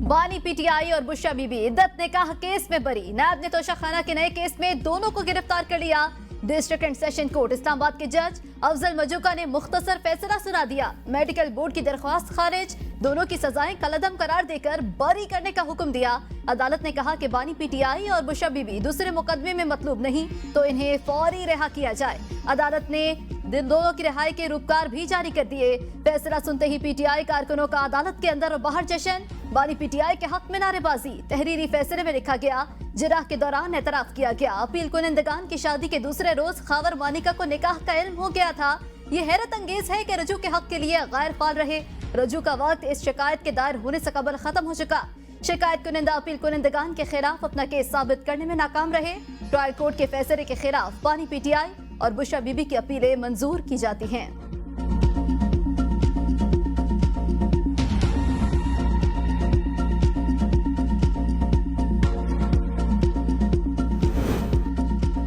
बानी पीटीआई और बुशरा बीबी इद्दत ने कहा केस में बरी। नायब ने तोशाखाना के नए केस में दोनों को गिरफ्तार कर लिया। District and session court Islamabad के जज अफजल मजूका ने मुख्तसर फैसला सुना दिया। मेडिकल बोर्ड की दरख्वास्त खारिज, दोनों की सजाएं कलअदम करार देकर बरी करने का हुक्म दिया। अदालत ने कहा कि बानी पीटीआई और बुशरा बीबी दूसरे मुकदमे में मतलूब नहीं तो इन्हें फौरी रिहा किया जाए। अदालत ने दोनों की रिहाई के रूपकार भी जारी कर दिए। फैसला सुनते ही पीटीआई कारकुनों का अदालत के अंदर और बाहर जश्न। बानी पीटीआई के हक में नारेबाजी। तहरीरी फैसले में लिखा गया, जिराह के दौरान एतराफ किया गया। अपील कुनिंदगान की शादी के दूसरे रोज खावर मानिका को निकाह का इल्म हो गया था। ये हैरत अंगेज है कि रजू के हक के लिए गैर फाल रहे। रजू का वक्त इस शिकायत के दायर होने से कबल खत्म हो चुका। शिकायत कुनिंदा अपील कुनिंदगान के खिलाफ अपना केस साबित करने में नाकाम रहे। ट्रायल कोर्ट के फैसले के खिलाफ बानी पीटीआई और बुशरा बीबी की अपीलें मंजूर की जाती हैं।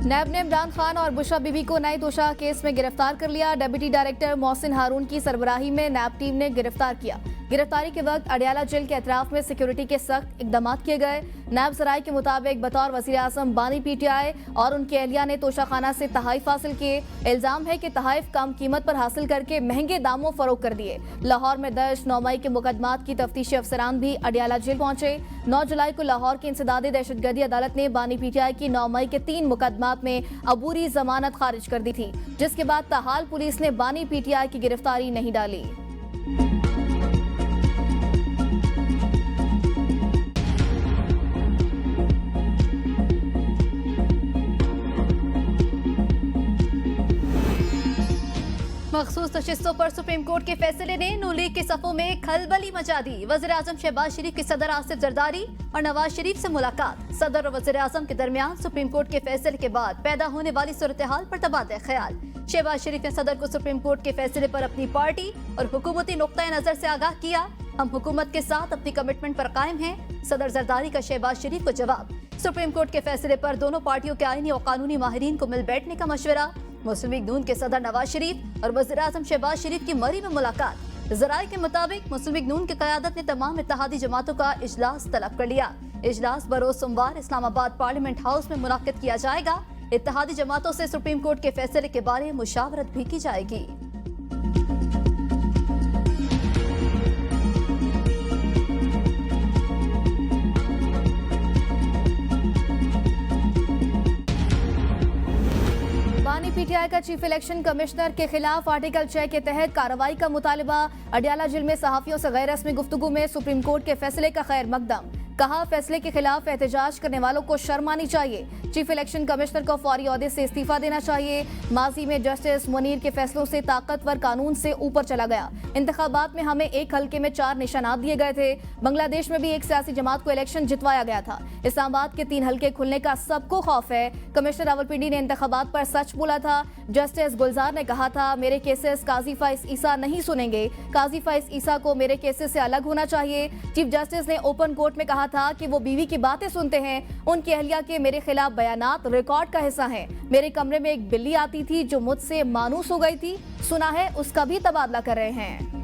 नैब ने इमरान खान और बुशरा बीबी को नए तोशा केस में गिरफ्तार कर लिया। डेप्यूटी डायरेक्टर मोहसिन हारून की सरबराही में नैब टीम ने गिरफ्तार किया। गिरफ्तारी के वक्त अडियाला जेल के अतराफ में सिक्योरिटी के सख्त इकदाम किए गए। नैब सराय के मुताबिक बतौर वजीर आजम बानी पीटीआई और उनकी अहलिया ने तोशाखाना से तहाइफ हासिल किए। इल्जाम है कि तहाइफ कम कीमत पर हासिल करके महंगे दामों फरोख्त कर दिए। लाहौर में दर्ज 9 मई के मुकदमात की तफ्तीशी अफसरान भी अडियाला जेल पहुंचे। 9 जुलाई को लाहौर की इंसदादी दहशतगर्दी अदालत ने बानी पीटीआई की 9 मई के 3 मुकदमात में अबूरी जमानत खारिज कर दी थी, जिसके बाद ताहाल पुलिस ने बानी पीटीआई की गिरफ्तारी नहीं डाली। मखसूस नशिस्तों पर सुप्रीम कोर्ट के फैसले ने नून लीग के सफों में खलबली मचा दी। वज़ीर आज़म शहबाज शरीफ की सदर आसिफ जरदारी और नवाज शरीफ से मुलाकात। सदर और वज़ीर आज़म के दरमियान सुप्रीम कोर्ट के फैसले के बाद पैदा होने वाली सूरत हाल पर तबादला ख्याल। शहबाज शरीफ ने सदर को सुप्रीम कोर्ट के फैसले पर अपनी पार्टी और हुकूमती नुक्ता नजर से आगाह किया। हम हुकूमत के साथ अपनी कमिटमेंट पर कायम हैं। सदर जरदारी का शहबाज शरीफ को जवाब। सुप्रीम कोर्ट के फैसले पर दोनों पार्टियों के आईनी और कानूनी माहिरीन को मिल बैठने का मशवरा। मुस्लिम लीग नून के सदर नवाज शरीफ और वज़ीर आज़म शहबाज शरीफ की मरी में मुलाकात। ज़राए के मुताबिक मुस्लिम लीग नून की क़यादत ने तमाम इत्तेहादी जमातों का इजलास तलब कर लिया। इजलास बरोज सोमवार इस्लामाबाद पार्लियामेंट हाउस में मुनक्किद किया जाएगा। इत्तेहादी जमातों से सुप्रीम कोर्ट के फैसले के बारे में मुशावरत भी की जाएगी। बानी पीटीआई का चीफ इलेक्शन कमिश्नर के खिलाफ आर्टिकल 6 के तहत कार्रवाई का मुतालबा। अडियाला जेल में सहाफियों से गैर रस्मी गुफ्तगू में सुप्रीम कोर्ट के फैसले का खैर मकदम। कहा, फैसले के खिलाफ एहतजाज करने वालों को शर्म आनी चाहिए। चीफ इलेक्शन कमिश्नर को फौरी ओहदे से इस्तीफा देना चाहिए। माजी में जस्टिस मुनीर के फैसलों से ताकतवर कानून से ऊपर चला गया। इंतखाबात में हमें एक हल्के में 4 निशानात दिए गए थे। बांग्लादेश में भी एक सियासी जमात को इलेक्शन जितवाया गया था। इस्लामाबाद के 3 हल्के खुलने का सबको खौफ है। कमिश्नर रावलपिंडी ने इंतखाबात पर सच बोला था। जस्टिस गुलजार ने कहा था, मेरे केसेस काजी फाइज ईसा नहीं सुनेंगे। काजी फाइज ईसा को मेरे केसेस से अलग होना चाहिए। चीफ जस्टिस ने ओपन कोर्ट में कहा था कि वो बीवी की बातें सुनते हैं। उनकी अहलिया के मेरे खिलाफ बयानात रिकॉर्ड का हिस्सा हैं। मेरे कमरे में एक बिल्ली आती थी जो मुझसे मानूस हो गई थी। सुना है उसका भी तबादला कर रहे हैं।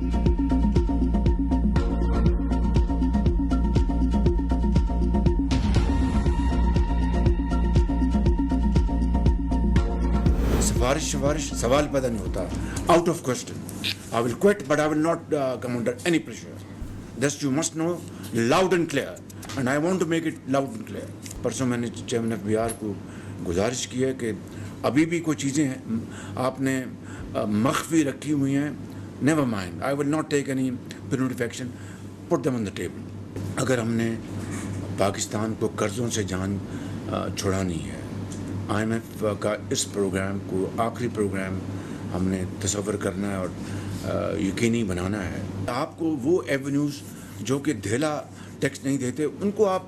सिफारिश सवाल पैदा नहीं होता। Out of question I will quit but I will not come under any pressure. This you must know loud and clear and I want to make it loud and clear. परसों मैंने चेयरमैन एफबीआर को गुजारिश की है कि अभी भी कोई चीज़ें आपने मख्फी रखी हुई हैं। Never mind, I will not take any preventive action, put them on the table. अगर हमने पाकिस्तान को कर्ज़ों से जान छुड़ानी है, IMF का इस प्रोग्राम को आखिरी प्रोग्राम हमने तसव्वुर करना है और यकीनी बनाना है। आपको वो एवेन्यूज़ जो कि ढेला टैक्स नहीं देते, उनको आप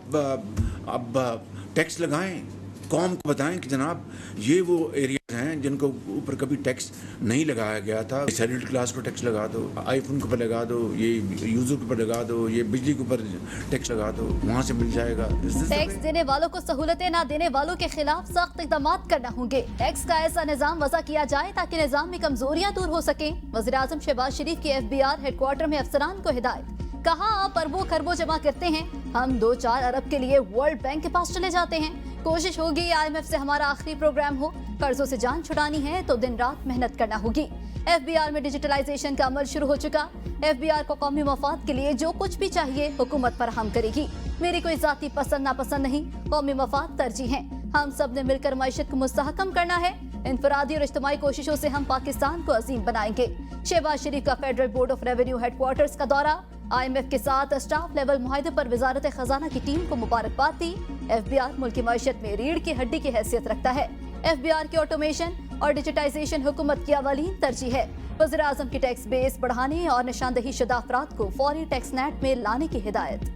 टैक्स लगाएं। कौम को बताएं कि जनाब ये वो एरियाज हैं जिनको ऊपर कभी टैक्स नहीं लगाया गया था। शेड्यूल्ड क्लास को टैक्स लगा दो, आईफोन के ऊपर लगा दो, ये यूजर के ऊपर लगा दो, ये बिजली के ऊपर टैक्स लगा दो, वहाँ से मिल जाएगा। टैक्स देने वालों को सहूलतें ना देने वालों के खिलाफ सख्त इक़दाम करना होंगे। टैक्स का ऐसा निज़ाम वज़ा किया जाए ताकि निज़ाम में कमजोरियाँ दूर हो सके। वज़ीर आज़म शहबाज शरीफ की FBR हेडक्वार्टर में अफसरान को हिदायत। कहाँ आप अरबों खरबों जमा करते हैं, हम 2-4 अरब के लिए वर्ल्ड बैंक के पास चले जाते हैं। कोशिश होगी IMF से हमारा आखिरी प्रोग्राम हो। कर्जों से जान छुड़ानी है तो दिन रात मेहनत करना होगी। FBR में डिजिटलाइजेशन का अमल शुरू हो चुका। FBR को कौमी मफाद के लिए जो कुछ भी चाहिए हुकूमत फराहम करेगी। मेरी कोई जाती पसंद नापसंद नहीं, कौमी मफाद तरजीह है। हम सब ने मिलकर मईशत को मुस्तहकम करना है। इंफरादी और इज्तिमाई कोशिशों से हम पाकिस्तान को अजीम बनाएंगे। शहबाज शरीफ का federal board of revenue headquarters का दौरा। IMF के साथ स्टाफ लेवल मुआहदे पर वजारत खजाना की टीम को मुबारकबाद दी। FBR मुल्क की मईशत में रीढ़ की हड्डी की हैसियत रखता है। FBR की ऑटोमेशन और डिजिटाइजेशन हुकूमत की अवलीन तरजीह है। वज़ीर आज़म की टैक्स बेस बढ़ाने और निशानदही शुदा अफराद को फौरी टैक्स नेट में लाने की हिदायत।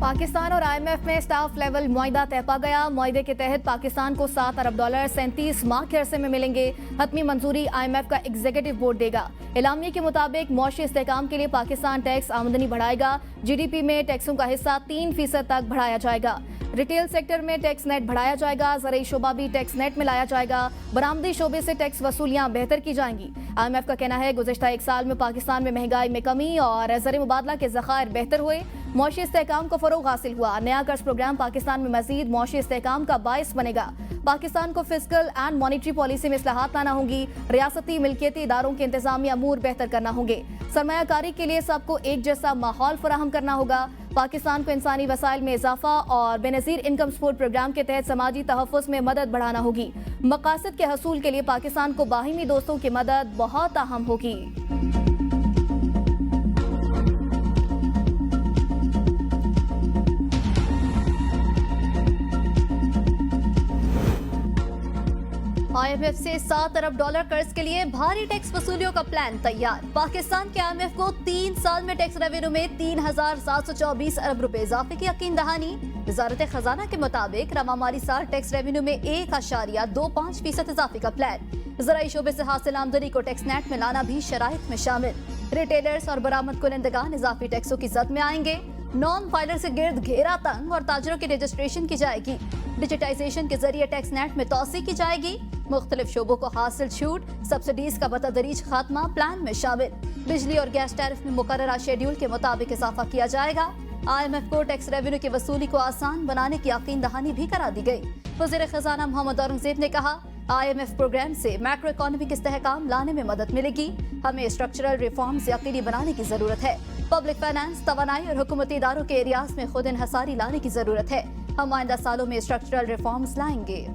पाकिस्तान और IMF में स्टाफ लेवल मुआहिदा तय पा गया। मुआहिदे के तहत पाकिस्तान को $7 अरब 37 माह के अरसे में मिलेंगे। हतमी मंजूरी IMF का एग्जीक्यूटिव बोर्ड देगा। एलामिया के मुताबिक मौशी इस्तेहकाम के लिए पाकिस्तान टैक्स आमदनी बढ़ाएगा। GDP में टैक्सों का हिस्सा 3% तक बढ़ाया जाएगा। रिटेल सेक्टर में टैक्स नेट बढ़ाया जाएगा। ज़राई शोबा भी टैक्स नेट में लाया जाएगा। बरामदी शोबे से टैक्स वसूलियां बेहतर की जाएंगी। IMF का कहना है गुज़िश्ता 1 साल में पाकिस्तान में महंगाई में कमी और ज़र मुबादला के ज़खायर बेहतर हुए। मौशी इस्तेहकाम को फरोग हासिल हुआ। नया कर्ज प्रोग्राम पाकिस्तान में मजीद मौशी इस्तेहकाम का बाइस बनेगा। पाकिस्तान को फिस्कल एंड मॉनिटरी पॉलिसी में इस्लाहात लाना होंगी। रियासती मिल्कियती इदारों के इंतजामी अमूर बेहतर करना होंगे। सरमायाकारी के लिए सबको एक जैसा माहौल फराहम करना होगा। पाकिस्तान को इंसानी वसाइल में इजाफा और बेनज़ीर इनकम सपोर्ट प्रोग्राम के तहत समाजी तहफ़्फ़ुज़ में मदद बढ़ाना होगी। मकासद के हसूल के लिए पाकिस्तान को बाहिमी दोस्तों की मदद बहुत अहम होगी। IMF से $7 अरब कर्ज के लिए भारी टैक्स वसूलियों का प्लान तैयार। पाकिस्तान के IMF को 3 साल में टैक्स रेवेन्यू में 3,724 अरब रुपए इजाफे की यकीन दहानी। वजारत खजाना के मुताबिक रवा माली साल टैक्स रेवेन्यू में 1.25% इजाफे का प्लान। ज़राई शोबे से हासिल आमदनी को टैक्स नेट में लाना भी शराइत में शामिल। रिटेलर्स और बरामद कुनंदगान इजाफी टैक्सों की जद में आएंगे। नॉन फाइलर से गिर्द घेरा तंग और ताजरों की रजिस्ट्रेशन की जाएगी। डिजिटाइजेशन के जरिए टैक्स नेट में तौसी की जाएगी। मुख्तलिफ शोबों को हासिल छूट, सब्सिडीज का बतदरीज खात्मा प्लान में शामिल। बिजली और गैस टैरिफ में मुकर्ररा शेड्यूल के मुताबिक इजाफा किया जाएगा। IMF को टैक्स रेवेन्यू की वसूली को आसान बनाने की यकीन दहानी भी करा दी गई। वज़ीर खजाना मोहम्मद औरंगजेब ने कहा IMF प्रोग्राम से मैक्रो इकोनॉमिक इस्तेहकाम लाने में मदद मिलेगी। हमें स्ट्रक्चरल रिफॉर्म्स यकीनी बनाने की जरूरत है। पब्लिक फाइनेंस, तवानाई और हुकूमती इदारों के एरियाज में खुद इन्हसारी लाने की जरूरत है। हम आइंदा सालों में स्ट्रक्चरल रिफॉर्म्स लाएंगे।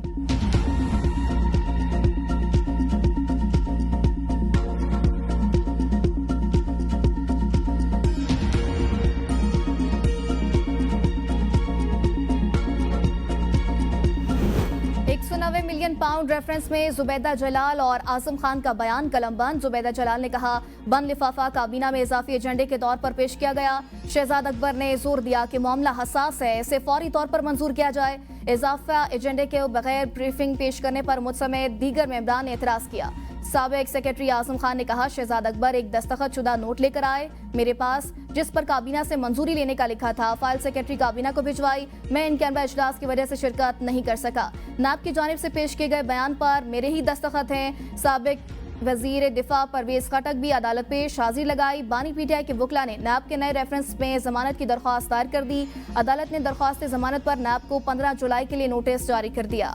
£190 मिलियन रेफरेंस में जुबैदा जलाल और आजम खान का बयान कलमबंद। जुबैदा जलाल ने कहा बंद लिफाफा काबीना में इजाफी एजेंडे के तौर पर पेश किया गया। शहजाद अकबर ने जोर दिया कि मामला हसास है, इसे फौरी तौर पर मंजूर किया जाए। इजाफा एजेंडे के बगैर ब्रीफिंग पेश करने पर मुझ समेत दीगर मेंबरान ने एतराज किया। साबिक सेक्रेटरी आजम खान ने कहा शहजाद अकबर एक दस्तखत शुदा नोट लेकर आए मेरे पास, जिस पर काबीना से मंजूरी लेने का लिखा था। फाइल सेक्रेटरी काबीना को भिजवाई। मैं इन कैनबा इजलास की वजह से शिरकत नहीं कर सका। नाब की जानिब से पेश किए गए बयान पर मेरे ही दस्तखत हैं। साबिक वजीर दिफा परवेज खटक भी अदालत पेश हाजिर लगाई। बानी PTI के वकला ने नाब के नए रेफरेंस में जमानत की दरख्वास्त दायर कर दी। अदालत ने दरख्वास्त जमानत पर नाब को 15 जुलाई के लिए नोटिस जारी कर दिया।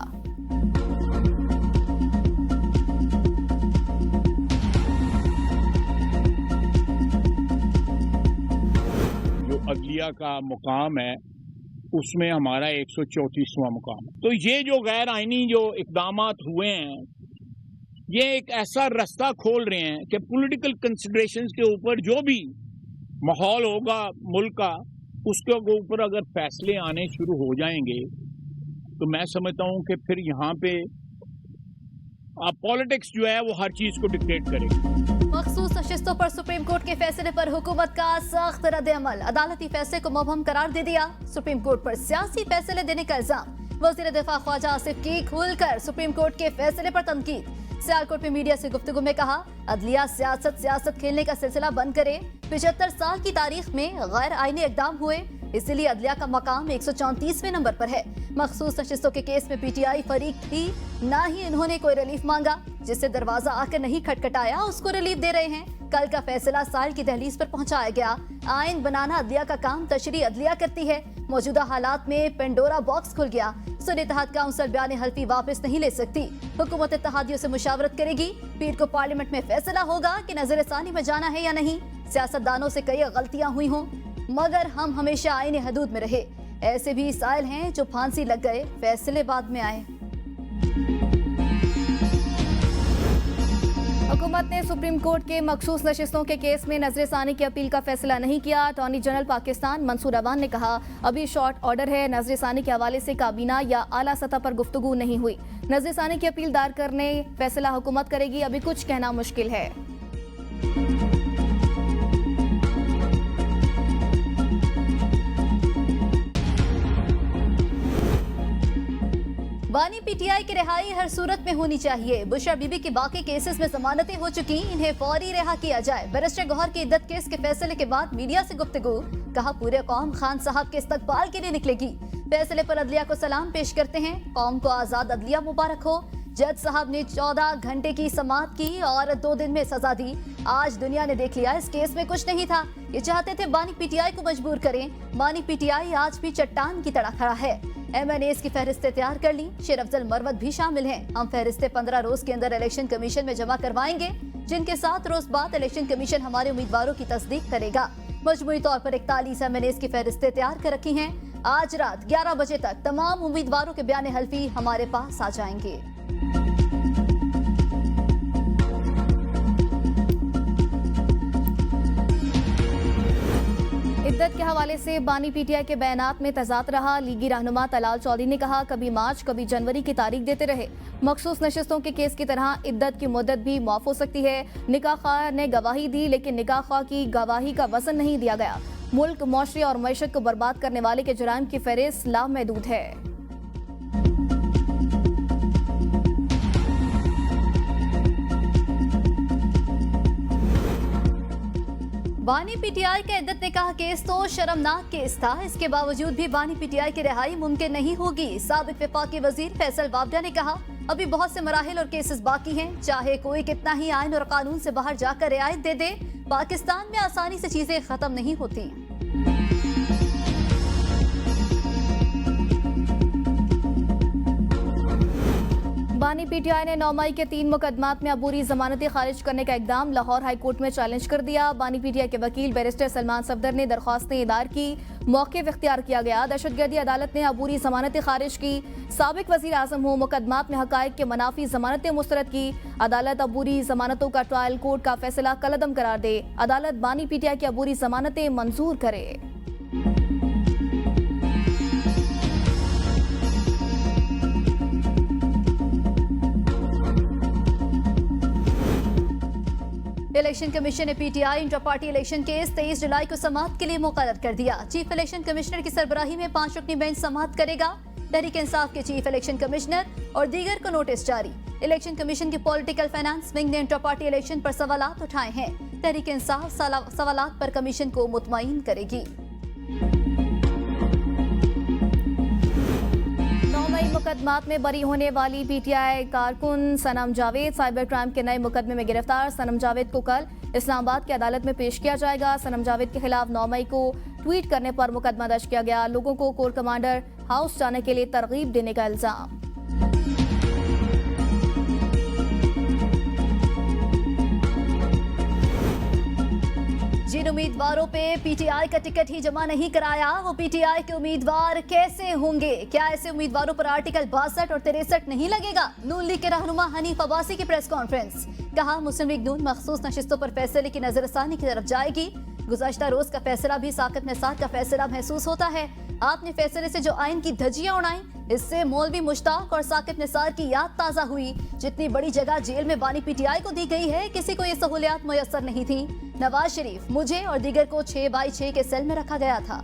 अदलिया का मुकाम है उसमें हमारा 134वां मुकाम है। तो ये जो गैर आइनी जो इकदामात हुए हैं ये एक ऐसा रास्ता खोल रहे हैं कि पॉलिटिकल कंसिडरेशंस के ऊपर जो भी माहौल होगा मुल्क का उसके ऊपर अगर फैसले आने शुरू हो जाएंगे तो मैं समझता हूं कि फिर यहाँ पे पॉलिटिक्स जो है वो हर चीज को डिक्टेट करेगी। मखसूस नशिस्तों पर सुप्रीम कोर्ट के फैसले पर हुकूमत का सख्त रद्द-ए-अमल। अदालती फैसले को मुबहम करार दे दिया। सुप्रीम कोर्ट पर सियासी फैसले देने का इल्जाम। वजीर दिफा ख्वाजा आसिफ की खुलकर सुप्रीम कोर्ट के फैसले पर तनकीद। सियालकोट में मीडिया से गुफ्तगू में कहा अदलिया सियासत खेलने का सिलसिला बंद करे। 75 साल की तारीख में गैर आईनी इकदाम हुए। इसीलिए अदलिया का मकाम 134वें नंबर पर है। मखसूस नशिस्तों के केस में पीटीआई फरीक थी, ना ही इन्होंने कोई रिलीफ मांगा। जिससे दरवाजा आकर नहीं खटखटाया उसको रिलीफ दे रहे हैं। कल का फैसला साल की दहलीज पर पहुंचाया गया। आइन बनाना अदलिया का काम, तशरीह अदलिया करती है। मौजूदा हालात में पेंडोरा बॉक्स खुल गया। सुन्नी इत्तेहाद काउंसिल बयान हल्फी वापस नहीं ले सकती। हुकूमत इत्तेहादियों से मुशावरत करेगी। पीर को पार्लियामेंट में फैसला होगा कि नजरसानी में जाना है या नहीं। सियासतदानों से कई गलतियां हुई हों, मगर हम हमेशा आईन हदूद में रहे। ऐसे भी साइल हैं जो फांसी लग गए, फैसले बाद में आए। हुकूमत ने सुप्रीम कोर्ट के मखसूस नशिस्तों के केस में नजरसानी की अपील का फैसला नहीं किया। अटॉर्नी जनरल पाकिस्तान मंसूर अवान ने कहा, अभी शॉर्ट ऑर्डर है। नजरसानी के हवाले से काबीना या आला सतह पर गुफ्तगू नहीं हुई। नजरसानी की अपील दायर करने फैसला हुकूमत करेगी। अभी कुछ कहना मुश्किल है। बानी पीटीआई की रिहाई हर सूरत में होनी चाहिए। बुशरा बीबी की बाकी केसेस में जमानतें हो चुकी, इन्हें फौरी रिहा किया जाए। बैरिस्टर गौहर की इद्दत केस के फैसले के बाद मीडिया से गुफ्तगू, कहा पूरे कौम खान साहब के इस्तकबाल के लिए निकलेगी। फैसले पर अदलिया को सलाम पेश करते हैं। कौम को आजाद अदलिया मुबारक हो। जज साहब ने 14 घंटे की समाअत की और 2 दिन में सजा दी। आज दुनिया ने देख लिया, इस केस में कुछ नहीं था। ये चाहते थे बानी पीटीआई को मजबूर करें। बानी पीटीआई आज भी चट्टान की तरह खड़ा है। MNAs की फहरिस्तें तैयार कर ली। शेर अफजल मरवत भी शामिल हैं। हम फहरिस्तें 15 रोज के अंदर इलेक्शन कमीशन में जमा करवाएंगे, जिनके 7 रोज बाद इलेक्शन कमीशन हमारे उम्मीदवारों की तस्दीक करेगा। मजमूई तौर पर 41 MNAs की फहरिस्तें तैयार कर रखी हैं। आज रात 11 बजे तक तमाम उम्मीदवारों के बयान हल्फी हमारे पास आ जाएंगे। इद्दत के हवाले से बानी पीटीआई के बयानात में तजाद रहा। लीगी रहनुमा तलाल चौधरी ने कहा, कभी मार्च कभी जनवरी की तारीख देते रहे। मखसूस नशिस्तों के केस की तरह इद्दत की मुद्दत भी माफ हो सकती है। निकाह ख्वाह ने गवाही दी, लेकिन निकाह ख्वाह की गवाही का वजन नहीं दिया गया। मुल्क, मुआशरे और मईशत को बर्बाद करने वाले के जुराइम की फहरिस्त लामहदूद है। बानी पीटीआई का इद्दत निकाह केस तो शर्मनाक केस था। इसके बावजूद भी बानी पीटीआई की रिहाई मुमकिन नहीं होगी। साबिक वफाकी वजीर फैसल वावडा ने कहा, अभी बहुत से मराहिल और केसेस बाकी हैं। चाहे कोई कितना ही आइन और कानून से बाहर जाकर रियायत दे दे, पाकिस्तान में आसानी से चीजें खत्म नहीं होती। बानी पीटीआई ने 9 मई के 3 मुकदमात में अबूरी जमानतें खारिज करने का इकदाम लाहौर हाई कोर्ट में चैलेंज कर दिया। बानी पीटीआई के वकील बैरिस्टर सलमान सफदर ने दरख्वास्तें दायर की, मौक़िफ़ इख्तियार किया गया। दहशतगर्दी अदालत ने अबूरी जमानतें खारिज की। साबिक वज़ीर आज़म हो मुकदमात में हक़ाइक़ के मनाफी जमानतें मुस्तरद की। अदालत अबूरी जमानतों का ट्रायल कोर्ट का फैसला कलअदम करार दे। अदालत बानी पीटीआई की अबूरी जमानतें मंजूर करे। इलेक्शन कमीशन ने PTI inter party election case 23 जुलाई को समाअत के लिए मुकर्रर कर दिया। चीफ इलेक्शन कमिश्नर की सरबराही में 5 रुकनी बेंच समाअत करेगा। तहरीक इंसाफ के चीफ इलेक्शन कमिश्नर और दीगर को नोटिस जारी। इलेक्शन कमीशन की पॉलिटिकल फाइनेंस विंग ने इंटर पार्टी इलेक्शन पर सवालात उठाए हैं। तहरीक इंसाफ सवालात पर कमीशन को मुतमईन करेगी। 9 मई मुकदमात में बरी होने वाली पीटीआई कारकुन सनम जावेद साइबर क्राइम के नए मुकदमे में गिरफ्तार। सनम जावेद को कल इस्लामाबाद की अदालत में पेश किया जाएगा। सनम जावेद के खिलाफ 9 मई को ट्वीट करने पर मुकदमा दर्ज किया गया। लोगों को कोर कमांडर हाउस जाने के लिए तरगीब देने का इल्जाम। जिन उम्मीदवारों पे पीटीआई का टिकट ही जमा नहीं कराया, वो पीटीआई के उम्मीदवार कैसे होंगे? क्या ऐसे उम्मीदवारों पर आर्टिकल 62 और 63 नहीं लगेगा? नून लीग के रहनुमा हनीफ अब्बासी की प्रेस कॉन्फ्रेंस, कहा मुस्लिम लीग नून मखसूस नशिस्तों पर फैसले की नजरसानी की तरफ जाएगी। गुज़श्ता रोज का फैसला भी साकत निसार का फैसला महसूस होता है। आपने फैसले से जो आइन की धज्जियां उड़ाई, इससे मौलवी मुश्ताक और साकिब निसार की याद ताज़ा हुई। जितनी बड़ी जगह जेल में बानी पीटीआई को दी गई है, किसी को ये सहूलियात मुयस्सर नहीं थी। नवाज शरीफ, मुझे और दीगर को 6 बाई 6 के सेल में रखा गया था।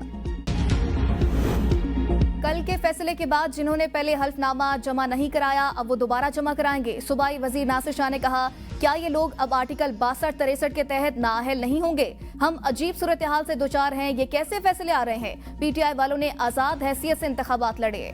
कल के फैसले के बाद जिन्होंने पहले हल्फनामा जमा नहीं कराया अब वो दोबारा जमा कराएंगे। सूबाई वजीर नासिर शाह ने कहा, क्या ये लोग अब आर्टिकल 62-63 के तहत नाअहल नहीं होंगे? हम अजीब सूरत हाल से दोचार हैं, ये कैसे फैसले आ रहे हैं? पीटीआई वालों ने आजाद हैसियत से इंतखाबात लड़े।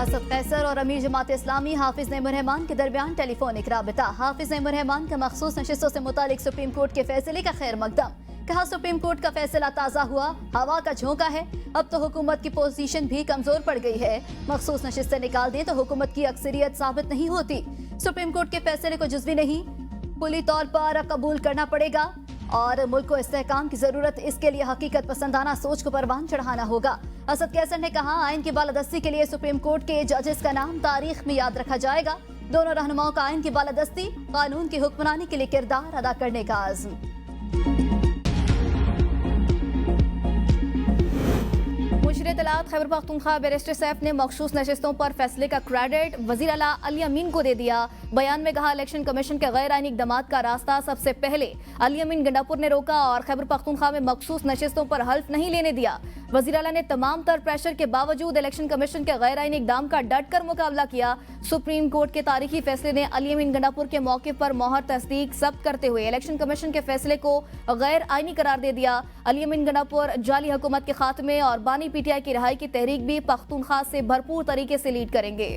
असद कैसर और अमीर जमात इस्लामी हाफिज नईमुर रहमान के दरमियान टेलीफोनिक राबिता। हाफिज नईमुर रहमान का मखसूस नशिस्तों से मुतालिक सुप्रीम कोर्ट के फैसले का खैर मकदम। कहा, सुप्रीम कोर्ट का फैसला ताज़ा हुआ, हवा का झोंका है, अब तो हुकूमत की पोजीशन भी कमजोर पड़ गई है। मखसूस नशिस्तें निकाल दें तो हुकूमत की अक्सरियत साबित नहीं होती। सुप्रीम कोर्ट के फैसले को जुज़वी नहीं, कुली तौर पर कबूल करना पड़ेगा और मुल्क को इस्तेहकाम की जरूरत, इसके लिए हकीकत पसंदाना सोच को परवान चढ़ाना होगा। असद कैसर ने कहा, आइन की बालादस्ती के लिए सुप्रीम कोर्ट के जजेस का नाम तारीख में याद रखा जाएगा। दोनों रहनुमाओं का आइन की बालादस्ती, कानून की हुक्मरानी के लिए किरदार अदा करने का आज़म। मुशीर इत्तलात खैबर पख्तूनख्वा बैरिस्टर सैफ ने मखसूस नशिस्तों पर फैसले का क्रेडिट वज़ीर आला अली अमीन को दे दिया। बयान में कहा, इलेक्शन कमीशन के गैर आईनी इक़दामात का रास्ता सबसे पहले अली अमीन गंडापुर ने रोका और खैबर पख्तूनख्वा में मखसूस नशिस्तों पर हल्फ नहीं लेने दिया। वज़ीर आला ने तमाम तर प्रेशर के बावजूद इलेक्शन कमीशन के गैर आईनी इक़दाम का डट कर मुकाबला किया। सुप्रीम कोर्ट के तारीखी फैसले ने अली अमीन गंडापुर के मौके पर मोहर तस्दीक जब्त करते हुए इलेक्शन कमीशन के फैसले को गैर आईनी करार दे दिया। अली अमीन गंडापुर जाली हुकूमत के खात्मे और बानी पीटीआई की रिहाई की तहरीक भी पख्तूनख्वा से भरपूर तरीके से लीड करेंगे।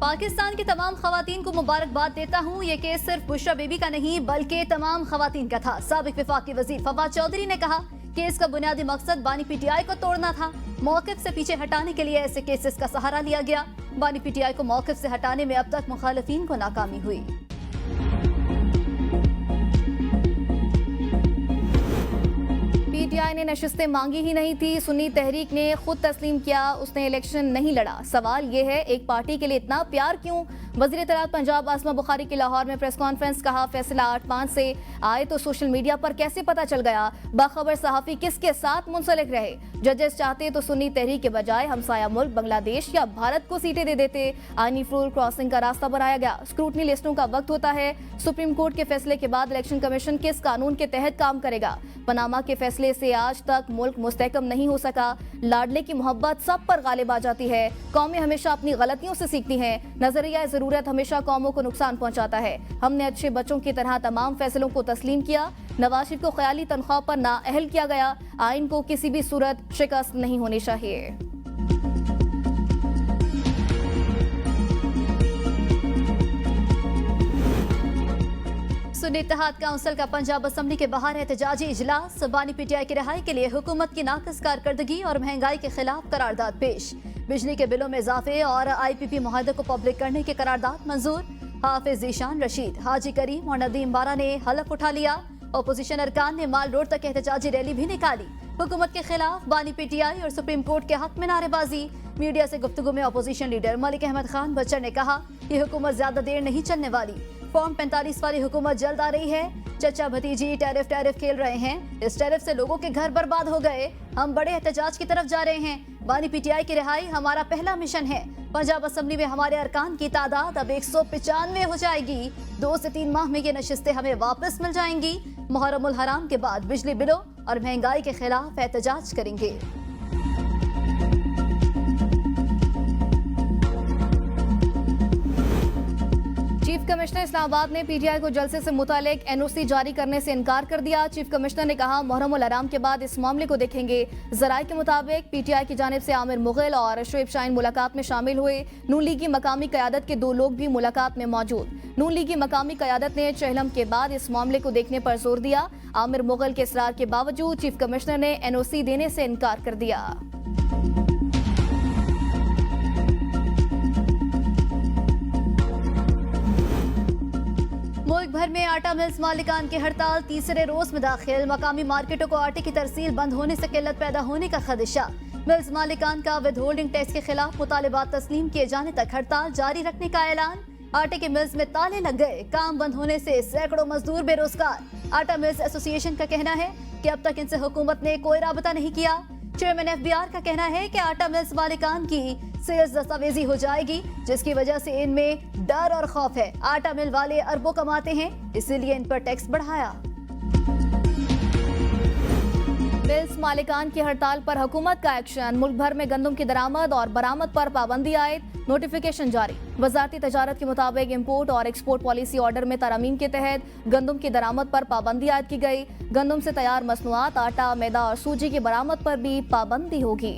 पाकिस्तान की तमाम खवातीन को मुबारकबाद देता हूँ। ये केस सिर्फ बुशरा बीबी का नहीं बल्कि तमाम खवातीन का था। साबिक वफाकी वजीर फवाद चौधरी ने कहा, केस का बुनियादी मकसद बानी पीटीआई को तोड़ना था। मौक़िफ़ से पीछे हटाने के लिए ऐसे केसेस का सहारा लिया गया। बानी पीटीआई को मौक़िफ़ से हटाने में अब तक मुखालिफिन को नाकामी हुई। पीटीआई ने नशिस्तें मांगी ही नहीं थी, सुन्नी तहरीक ने खुद तस्लीम किया, उसने इलेक्शन नहीं लड़ा। सवाल ये है, एक पार्टी के लिए इतना प्यार क्यों? वज़ीर इत्तलात पंजाब आसमा बुखारी की लाहौर में प्रेस कॉन्फ्रेंस। कहा, फैसला 8/5 से आए तो सोशल मीडिया पर कैसे पता चल गया? बाखबर सहाफ़ी किसके साथ मुंसलिक रहे? जजेस चाहते तो सुन्नी तहरीक के बजाय हमसाया मुल्क बांग्लादेश या भारत को सीटें दे देते। आईनी फ्रूल क्रॉसिंग का रास्ता बनाया गया। स्क्रूटनी लिस्टों का वक्त होता है। सुप्रीम कोर्ट के फैसले के बाद इलेक्शन कमीशन किस कानून के तहत काम करेगा? पनामा के फैसले से आज तक मुल्क मुस्तहकम नहीं हो सका। लाडले की मोहब्बत सब पर गालिब आ जाती है। कौमें हमेशा अपनी गलतियों से सीखती हैं। नजरिया जरूरत हमेशा कौमों को नुकसान पहुंचाता है। हमने अच्छे बच्चों की तरह तमाम फैसलों को तस्लीम किया। नवाज शरीफ को ख्याली तनख्वाह पर नाअहल किया गया। आइन को किसी भी सूरत शिकस्त नहीं होनी चाहिए। सुन्नी इत्तेहाद काउंसिल का पंजाब असम्बली के बाहर एहतजाजी इजलास। बानी पीटीआई की रिहाई के लिए हुकूमत की नाकस कारकर्दगी और महंगाई के खिलाफ करारदाद पेश। बिजली के बिलों में इजाफे और IPP मुआहदे को पब्लिक करने की करारदाद मंजूर। हाफिज ज़ीशान रशीद, हाजी करीम और नदीम बारा ने हलफ उठा लिया। अपोजिशन अरकान ने माल रोड तक एहतजाजी रैली भी निकाली। हुकूमत के खिलाफ बानी पीटीआई और सुप्रीम कोर्ट के हक में नारेबाजी। मीडिया से गुफ्तगू में अपोजिशन लीडर मलिक अहमद खान बच्चर ने कहा, ये हुकूमत ज्यादा देर नहीं चलने वाली। फॉर्म 45 वाली हुकूमत जल्द आ रही है। चचा भतीजी टैरिफ खेल रहे हैं। इस टैरिफ से लोगों के घर बर्बाद हो गए। हम बड़े एहतजाज की तरफ जा रहे हैं। बानी पीटीआई की रिहाई हमारा पहला मिशन है। पंजाब असम्बली में हमारे अरकान की तादाद अब 195 हो जाएगी। 2 से 3 माह में ये नशिस्तें हमें वापस मिल जाएंगी। मुहर्रमुल हराम के बाद बिजली बिलों और महंगाई के खिलाफ एहतजाज करेंगे। चीफ कमिश्नर इस्लामाबाद ने पीटीआई को जलसे से मुतालिक NOC जारी करने से इनकार कर दिया। चीफ कमिश्नर ने कहा, मुहर्रमुल हराम के बाद इस मामले को देखेंगे। जराये के मुताबिक पीटीआई की जानिब से आमिर मुग़ल और शुएब शाहीन मुलाकात में शामिल हुए। नून लीग की मकामी क़यादत के 2 लोग भी मुलाकात में मौजूद। नून लीग की मकामी क़यादत ने चहलम के बाद इस मामले को देखने पर जोर दिया। आमिर मुग़ल के इसरार के बावजूद चीफ कमिश्नर ने NOC देने से इनकार कर दिया। मुल्क भर में आटा मिल्स मालिकान की हड़ताल तीसरे रोज में दाखिल। मकामी मार्केटों को आटे की तरसील बंद होने से किल्लत पैदा होने का खदशा। मिल्स मालिकान का विद होल्डिंग टैक्स के खिलाफ मुतालिबात तस्लीम किए जाने तक हड़ताल जारी रखने का ऐलान। आटे के मिल्स में ताले लग गए। काम बंद होने से सैकड़ों मजदूर बेरोजगार। आटा मिल्स एसोसिएशन का कहना है कि अब तक इनसे हुकूमत ने कोई राबता नहीं किया। चेयरमैन एफबीआर का कहना है कि आटा मिल्स मालिकान की सेल्स दस्तावेजी हो जाएगी, जिसकी वजह से इनमें डर और खौफ है। आटा मिल वाले अरबों कमाते हैं, इसीलिए इन पर टैक्स बढ़ाया। मिल्स मालिकान की हड़ताल पर हुकूमत का एक्शन। मुल्क भर में गंदम की दरामद और बरामद पर पाबंदी आयद, नोटिफिकेशन जारी। वजारती तजारत के मुताबिक इंपोर्ट और एक्सपोर्ट पॉलिसी ऑर्डर में तरमीम के तहत गंदम की दरामद पर पाबंदी आयद की गई। गंदम से तैयार मसनूआत, आटा, मैदा और सूजी की बरामद पर भी पाबंदी होगी।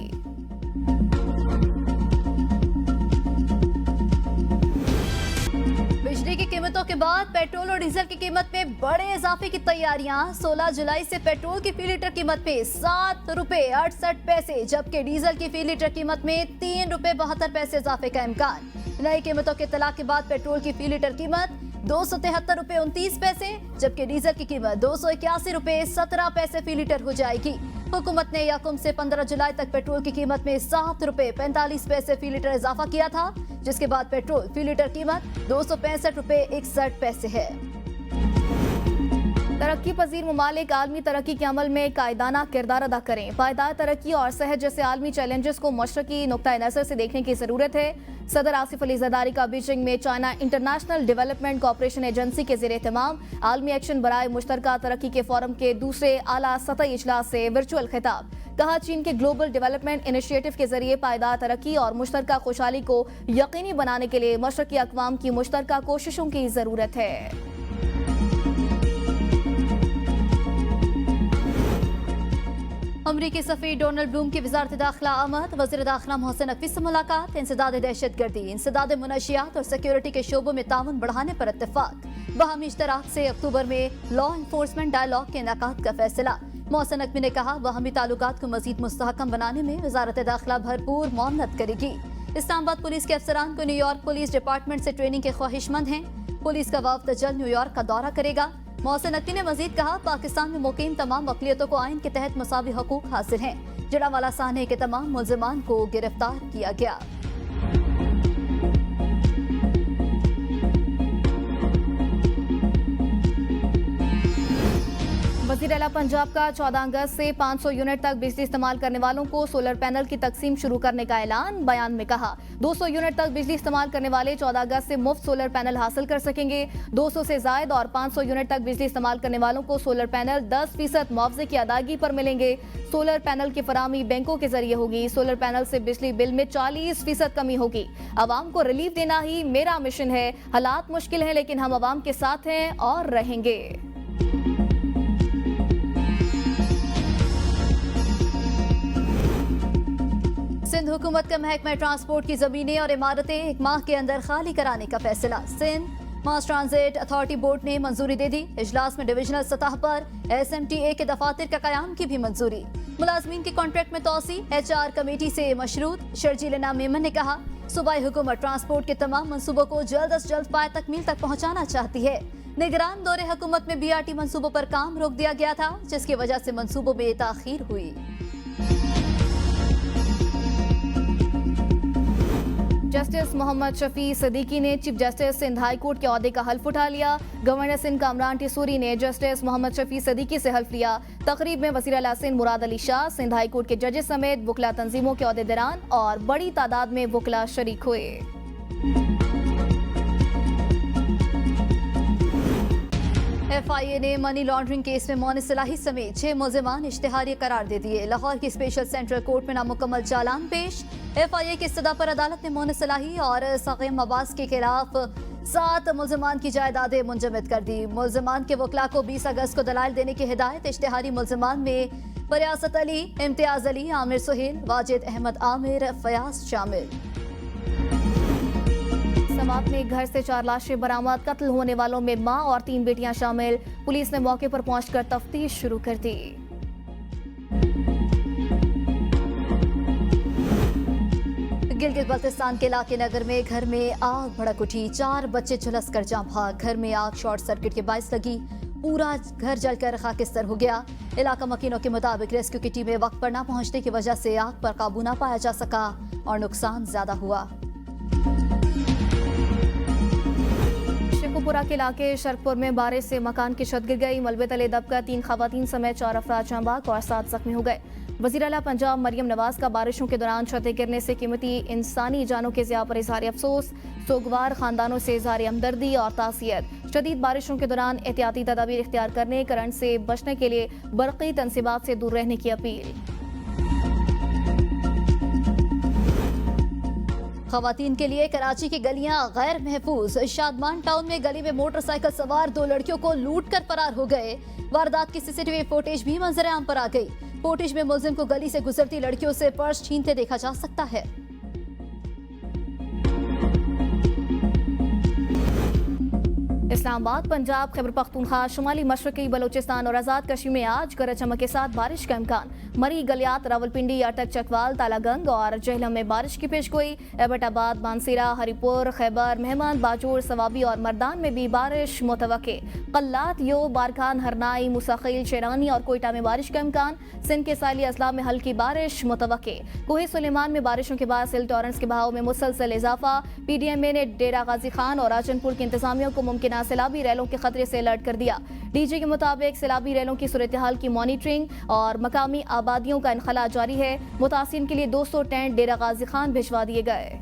बिजली की कीमतों के बाद पेट्रोल और डीजल की कीमत में बड़े इजाफे की तैयारियां। 16 जुलाई से पेट्रोल की फी लीटर कीमत में 7 रुपए 68 पैसे, जबकि डीजल की फी लीटर कीमत में 3 रुपए 72 पैसे इजाफे का इम्कान। नई कीमतों के इतला के बाद पेट्रोल की फी लीटर कीमत 273 रुपए 29 पैसे, जबकि डीजल की कीमत 281 रुपए 17 पैसे फी लीटर हो जाएगी। हुकूमत ने यकम से 15 जुलाई तक पेट्रोल की कीमत में 7 रुपए 45 पैसे फी लीटर इजाफा किया था, जिसके बाद पेट्रोल फी लीटर कीमत 265 रुपए 61 पैसे है। तरक्की पजीर ममालिक आलमी तरक्की के अमल में कायदाना किरदार अदा करें। पायदार तरक्की और सेहत जैसे आलमी चैलेंजेस को मशरकी नुक्ता नज़र से देखने की जरूरत है। सदर आसिफ अली जरदारी का बीजिंग में China international development cooperation agency के ज़ेर एहतमाम आलमी एक्शन बराए मुश्तरका तरक्की के फोरम के दूसरे आला सतही इजलास से वर्चुअल खिताब। कहा, चीन के ग्लोबल डेवलपमेंट इनिशिएटिव के जरिए पायदार तरक्की और मुश्तरका खुशहाली को यकीनी बनाने के लिए मशरकी अक़वाम की मुश्तरका कोशिशों की जरूरत है। अमरीकी सफीर डोनाल्ड ब्लूम की वज़ारत दाखिला आमद। वज़ीर दाखिला मोहसिन नकवी से मुलाकात। इंसदाद दहशतगर्दी, इंसदाद मुनशियात और सिक्योरिटी के शोबों में ताउन बढ़ाने पर इत्तेफाक। बाहमी इश्तराक से अक्टूबर में लॉ इन्फोर्समेंट डायलॉग के इनेकाद का फैसला। मोहसिन नकवी ने कहा, बाहमी ताल्लुकात को मजीद मुस्तहकम बनाने में वज़ारत दाखिला भरपूर मौनत करेगी। इस्लामाबाद पुलिस के अफसरान को न्यूयॉर्क पुलिस डिपार्टमेंट से ट्रेनिंग के ख्वाहिशमंद हैं। पुलिस का वफ्द जल्द न्यूयॉर्क का दौरा करेगा। मोहसिन नकवी ने मजीद कहा, पाकिस्तान में मुकीम तमाम अक़लियतों को आइन के तहत मसावी हकूक हासिल हैं। जड़ावाला साहने के तमाम मुल्ज़िमान को गिरफ्तार किया गया। वज़ीर आला पंजाब का 14 अगस्त से 500 यूनिट तक बिजली इस्तेमाल करने वालों को सोलर पैनल की तकसीम शुरू करने का ऐलान। बयान में कहा, 200 यूनिट तक बिजली इस्तेमाल करने वाले 14 अगस्त से मुफ्त सोलर पैनल हासिल कर सकेंगे। 200 से जायद और 500 यूनिट तक बिजली इस्तेमाल करने वालों को सोलर पैनल 10% मुआवजे की अदायगी पर मिलेंगे। सोलर पैनल की फराहमी बैंकों के जरिए होगी। सोलर पैनल से बिजली बिल में 40% कमी होगी। अवाम को रिलीफ देना ही मेरा मिशन है। हालात मुश्किल हैं, लेकिन हम अवाम के साथ हैं और रहेंगे। सिंध हुकूमत का महकमा ट्रांसपोर्ट की जमीनें और इमारतें 1 माह के अंदर खाली कराने का फैसला। Sindh mass transit authority board ने मंजूरी दे दी। इजलास में डिविजनल सतह पर SMTA के दफातर का कयाम की भी मंजूरी। मुलाजमीन के कॉन्ट्रैक्ट में तोसी HR कमेटी से मशरूत। शर्जील मेमन ने कहा, सूबाई हुकूमत ट्रांसपोर्ट के तमाम मंसूबों को जल्द अज जल्द पाए तकमील तक पहुँचाना चाहती है। निगरान दौरे हुकूमत में BRT मंसूबों पर काम रोक दिया गया था, जिसकी वजह से मंसूबों में ताखीर हुई। जस्टिस मोहम्मद शफी सिद्दीकी ने chief justice Sindh high court के ओहदे का हल्फ उठा लिया। गवर्नर सिंध कामरान टिसूरी ने जस्टिस मोहम्मद शफी सिद्दीकी से हल्फ लिया। तकरीब में वज़ीर आला सिंध मुराद अली शाह, सिंध हाई कोर्ट के जजेस समेत वकला तंजीमों के ओहदेदारान और बड़ी तादाद में वकला शरीक हुए। FIA ने मनी लॉन्ड्रिंग केस में मोन सलाही समेत 6 मुल्जिमान इश्तिहारी करार दे दिए। लाहौर की स्पेशल सेंट्रल कोर्ट में नामुकम्मल चालान पेश। FIA की इस्तदा पर अदालत ने मोन सलाही और सकीम अब्बास के खिलाफ 7 मुल्जिमान की जायदादें मुंजमद कर दी। मुल्जिमान के वकला को 20 अगस्त को दलाइल देने की हिदायत। इश्तिहारी मुल्जिमान में फरियासत अली, इम्तियाज अली, आमिर सुहेल, वाजिद अहमद आमिर, फयाज शामिल। समात में घर से 4 लाशें बरामद। कत्ल होने वालों में मां और 3 बेटियां शामिल। पुलिस ने मौके पर पहुंचकर तफ्तीश शुरू कर दी। गिलगित बल्तिस्तान के इलाके नगर में घर में आग भड़क उठी। 4 बच्चे झुलस कर जाँ भाग। घर में आग शॉर्ट सर्किट के बायस लगी। पूरा घर जलकर खाकिस्तर हो गया। इलाका मकीनों के मुताबिक रेस्क्यू की टीमें वक्त पर न पहुंचने की वजह से आग पर काबू न पाया जा सका और नुकसान ज्यादा हुआ। शेखुपुरा के इलाके शरकपुर में बारिश से मकान की छत गिर गई। मलबे तले दबकर 3 खवातीन समेत 4 अफराद जाँ बाग और 7 जख्मी हो गए। वज़ीर आला पंजाब मरियम नवाज का बारिशों के दौरान छतें गिरने से कीमती इंसानी जानों के ज़िया पर इज़हार अफसोस, सोगवार खानदानों से इज़हार हमदर्दी और तासियत। शदीद बारिशों के दौरान एहतियाती तदाबीर इख्तियार करने, करंट से बचने के लिए बरक़ी तनसीबात से दूर रहने की अपील। खवातीन के लिए कराची की गलियां गैर महफूज। शादमान टाउन में गली में मोटरसाइकिल सवार 2 लड़कियों को लूट कर फरार हो गए। वारदात की सीसीटीवी फुटेज भी मंजर आम पर आ गई। फुटेज में मुलजिम को गली से गुजरती लड़कियों से पर्स छीनते देखा जा सकता है। इस्लामाबाद, पंजाब, खैबर पख्तूनख्वा, शुमाली मशरकी बलोचिस्तान और आज़ाद कश्मीर में आज गरज चमक के साथ बारिश का इम्कान। मरी, गलियात, रावलपिंडी, अटक, चकवाल, तालागंग और जहलम में बारिश की पेशगोई। एबटाबाद, मानसीरा, हरिपुर, खैबर, मेहमान बाजूर, सवाबी और मर्दान में भी बारिश मुतवक्के। कल्लात, यो, बारखान, हरनाई, मुसाखिल, शेरानी और कोयटा में बारिश का इम्कान। सिंध के साइली अजला में हल्की बारिश मुतवक्के। कोहे सुलेमान में बारिशों के बाद सिल टॉरेंस के बहाव में मुसलसल इजाफा। PDMA ने डेरा गाजी खान और राजनपुर की इंतजामिया को मुमकिन सैलाबी रैलों के खतरे से अलर्ट कर दिया। DG के मुताबिक सैलाबी रैलों की सूरत हाल की मॉनिटरिंग और मकामी आबादियों का इनखला जारी है। मुतासिरीन के लिए 200 टेंट डेरा गाजी खान भिजवा दिए गए।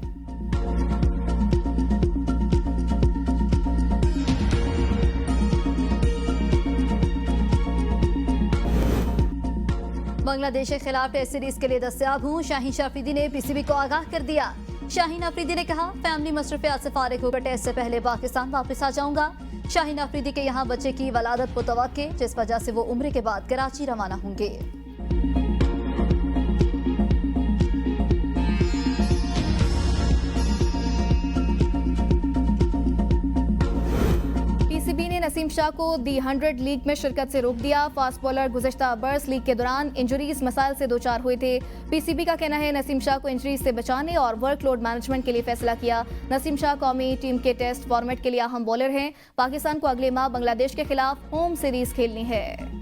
बांग्लादेश के खिलाफ टेस्ट सीरीज के लिए दस्तयाब हूँ, शाहीन अफरीदी ने PCB को आगाह कर दिया। शाहीन अफरीदी ने कहा, फैमिली मसरूफियात से फारिग होकर टेस्ट से पहले पाकिस्तान वापस आ जाऊंगा। शाहीन अफरीदी के यहाँ बच्चे की वलादत मुतवक्के, जिस वजह से वो उम्र के बाद कराची रवाना होंगे। PCB ने नसीम शाह को दी 100 लीग में शिरकत से रोक दिया। फास्ट बॉलर गुज़श्ता बर्स लीग के दौरान इंजरीज मसाइल से 2-4 हुए थे। PCB का कहना है नसीम शाह को इंजरीज से बचाने और वर्कलोड मैनेजमेंट के लिए फैसला किया। नसीम शाह कौमी टीम के टेस्ट फॉर्मेट के लिए अहम बॉलर हैं। पाकिस्तान को अगले माह बांग्लादेश के खिलाफ होम सीरीज खेलनी है।